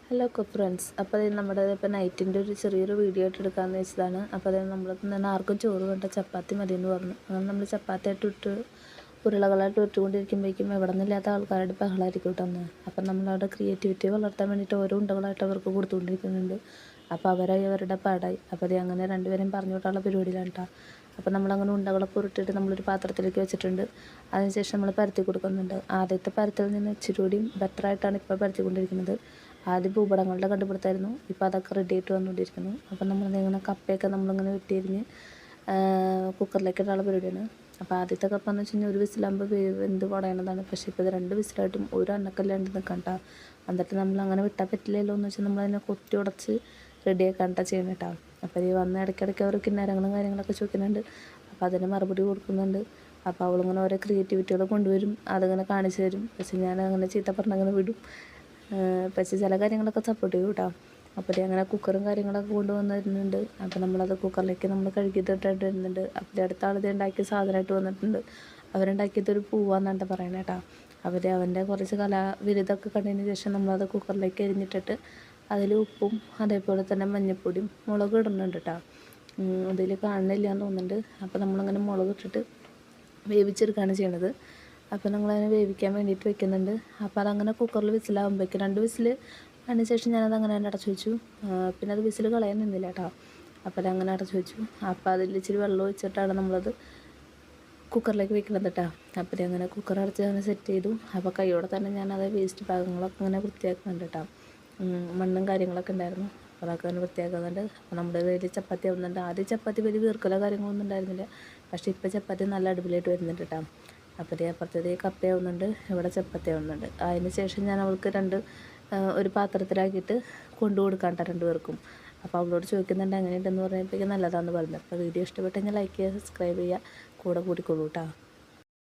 Hello friends, അപ്പോൾ അത് നമ്മുടെ ഇപ്പോൾ നൈറ്റിൻ്റെ ഒരു ചെറിയൊരു വീഡിയോ ആയിട്ട് എടുക്കാമെന്ന് വെച്ചതാണ്. അപ്പോൾ അത് നമ്മൾ തന്നെ ആർക്കും ചോറ് വേണ്ട, ചപ്പാത്തി മതി എന്ന് പറഞ്ഞു. അങ്ങനെ നമ്മൾ ചപ്പാത്തി ആയിട്ട് ഇട്ട് ഉരുളകളായിട്ട് ഇട്ടുകൊണ്ടിരിക്കുമ്പോഴേക്കും എവിടെ നിന്നില്ലാത്ത ആൾക്കാരുടെ ബഹളമായിരിക്കും കിട്ടുന്നത്. അപ്പം നമ്മളവിടെ ക്രിയേറ്റിവിറ്റി വളർത്താൻ വേണ്ടിയിട്ട് ഓരോ ഉണ്ടകളായിട്ട് അവർക്ക് കൊടുത്തുകൊണ്ടിരിക്കുന്നുണ്ട്. അപ്പോൾ അവരായി അവരുടെ പാടായി. അപ്പോൾ അത് അങ്ങനെ രണ്ടുപേരും പറഞ്ഞു വിട്ടാനുള്ള പരിപാടിയിലാണ് കേട്ടോ. അപ്പോൾ നമ്മളങ്ങനെ ഉണ്ടകളൊക്കെ ഉരുട്ടിയിട്ട് നമ്മളൊരു പാത്രത്തിലേക്ക് വെച്ചിട്ടുണ്ട്. അതിനുശേഷം നമ്മൾ പരത്തി കൊടുക്കുന്നുണ്ട്. ആദ്യത്തെ പരത്തിൽ നിന്ന് ഇച്ചിരി കൂടിയും ബെറ്ററായിട്ടാണ് ഇപ്പോൾ പരത്തിക്കൊണ്ടിരിക്കുന്നത്. ആദ്യം ഭൂപടങ്ങളുടെ കണ്ടുപിടുത്തമായിരുന്നു, ഇപ്പോൾ അതൊക്കെ റെഡി ആയിട്ട് വന്നുകൊണ്ടിരിക്കുന്നു. അപ്പം നമ്മളിങ്ങനെ കപ്പയൊക്കെ നമ്മളിങ്ങനെ വെട്ടിയരിഞ്ഞ് കുക്കറിലേക്ക് ഇടാനുള്ള പരിപാടിയാണ്. അപ്പോൾ ആദ്യത്തെ കപ്പ എന്ന് വെച്ച് കഴിഞ്ഞാൽ ഒരു വിസിലാകുമ്പോൾ വെന്ത് കുടയണതാണ്. പക്ഷേ ഇപ്പോൾ ഇത് 2 വിസിലായിട്ടും ഒരു അന്നക്കല്ലാണ്ട് നിൽക്കണ്ട. എന്നിട്ട് നമ്മളങ്ങനെ വിട്ടാൽ പറ്റില്ലല്ലോ എന്ന് വെച്ചാൽ നമ്മളതിനെ കൊത്തി ഉടച്ച് റെഡിയാക്കാണ്ട ചെയ്യണം കേട്ടോ. അപ്പോൾ ഈ വന്ന ഇടയ്ക്കിടയ്ക്ക് അവർ കിന്നരങ്ങളും കാര്യങ്ങളൊക്കെ ചോദിക്കുന്നുണ്ട്. അപ്പോൾ അതിന് മറുപടി കൊടുക്കുന്നുണ്ട്. അപ്പോൾ അവളിങ്ങനെ ഓരോ ക്രിയേറ്റിവിറ്റികൾ കൊണ്ടുവരും, അതിങ്ങനെ കാണിച്ചു തരും. പക്ഷേ ഞാൻ അങ്ങനെ ചീത്ത പറഞ്ഞങ്ങനെ വിടും. പക്ഷേ ചില കാര്യങ്ങളൊക്കെ സപ്പോർട്ട് ചെയ്യും കേട്ടോ. അപ്പോൾ അങ്ങനെ കുക്കറും കാര്യങ്ങളൊക്കെ കൊണ്ടുവന്ന് തരുന്നുണ്ട്. അപ്പോൾ നമ്മളത് കുക്കറിലേക്ക് നമ്മൾ കഴുകിയിട്ടിട്ട് വരുന്നുണ്ട്. അപ്പോൾ അടുത്ത ആളിത് ഉണ്ടാക്കിയ സാധനമായിട്ട് വന്നിട്ടുണ്ട്. അവരുണ്ടാക്കിയതൊരു പൂവാന്നാണ് പറയണേ കേട്ടോ. അവൻ്റെ കുറച്ച് കലാവിരുതൊക്കെ കണ്ടതിന് ശേഷം നമ്മളത് കുക്കറിലേക്ക് എരിഞ്ഞിട്ടിട്ട് അതിൽ ഉപ്പും അതേപോലെ തന്നെ മഞ്ഞൾപ്പൊടിയും മുളക് ഇടുന്നുണ്ട് കേട്ടോ. അതിൽ കാണുന്നില്ല എന്ന് തോന്നുന്നുണ്ട്. അപ്പോൾ നമ്മളങ്ങനെ മുളക് ഇട്ടിട്ട് വേവിച്ചെടുക്കുകയാണ് ചെയ്യണത്. അപ്പോൾ നമ്മളതിനെ വേവിക്കാൻ വേണ്ടിയിട്ട് വെക്കുന്നുണ്ട്. അപ്പോൾ അതങ്ങനെ കുക്കറിൽ വിസിലാകുമ്പോഴേക്കും 2 വിസിൽ അതിന് ശേഷം ഞാനത് അങ്ങനെ തന്നെ അടച്ചു വെച്ചു. പിന്നെ അത് വിസിൽ കളയാൻ നിന്നില്ല കേട്ടോ. അപ്പോൾ അതങ്ങനെ അടച്ചു വെച്ചു. അപ്പോൾ അതിൽ ഇച്ചിരി വെള്ളം ഒഴിച്ചിട്ടാണ് നമ്മളത് കുക്കറിലേക്ക് വെക്കുന്നത് കേട്ടോ. അപ്പോൾ അങ്ങനെ കുക്കർ അടച്ച് അങ്ങനെ സെറ്റ് ചെയ്തു. അപ്പോൾ കൈയോടെ തന്നെ ഞാനത് വേസ്റ്റ് ഭാഗങ്ങളൊക്കെ അങ്ങനെ വൃത്തിയാക്കുന്നുണ്ട് കേട്ടോ. മണ്ണും കാര്യങ്ങളൊക്കെ ഉണ്ടായിരുന്നു, അപ്പോൾ അതൊക്കെ അങ്ങനെ വൃത്തിയാക്കുന്നുണ്ട്. അപ്പോൾ നമ്മുടെ കയ്യിൽ ചപ്പാത്തി ആവുന്നുണ്ട്. ആദ്യം ചപ്പാത്തി വലിയ വീർക്കലോ കാര്യങ്ങളൊന്നും ഉണ്ടായിരുന്നില്ല. പക്ഷേ ഇപ്പോൾ ചപ്പാത്തി നല്ല അടിപൊളിയായിട്ട് വരുന്നുണ്ട് കേട്ടോ. അപ്പോൾ അപ്പുറത്തേ കപ്പയാവുന്നുണ്ട്, ഇവിടെ ചപ്പാത്തി ആവുന്നുണ്ട്. അതിന് ശേഷം ഞാൻ അവൾക്ക് ഒരു പാത്രത്തിലാക്കിയിട്ട് കൊണ്ടു കൊടുക്കാം കേട്ടോ 2 പേർക്കും. അപ്പോൾ അവളോട് ചോദിക്കുന്നുണ്ട് എങ്ങനെയുണ്ടെന്ന് പറഞ്ഞപ്പോഴേക്കും നല്ലതാണെന്ന് പറഞ്ഞു. അപ്പോൾ വീഡിയോ ഇഷ്ടപ്പെട്ടെങ്കിൽ ലൈക്ക് ചെയ്യുക, സബ്സ്ക്രൈബ് ചെയ്യുക, കൂടെ കൂടിക്കൊള്ളൂ കേട്ടോ.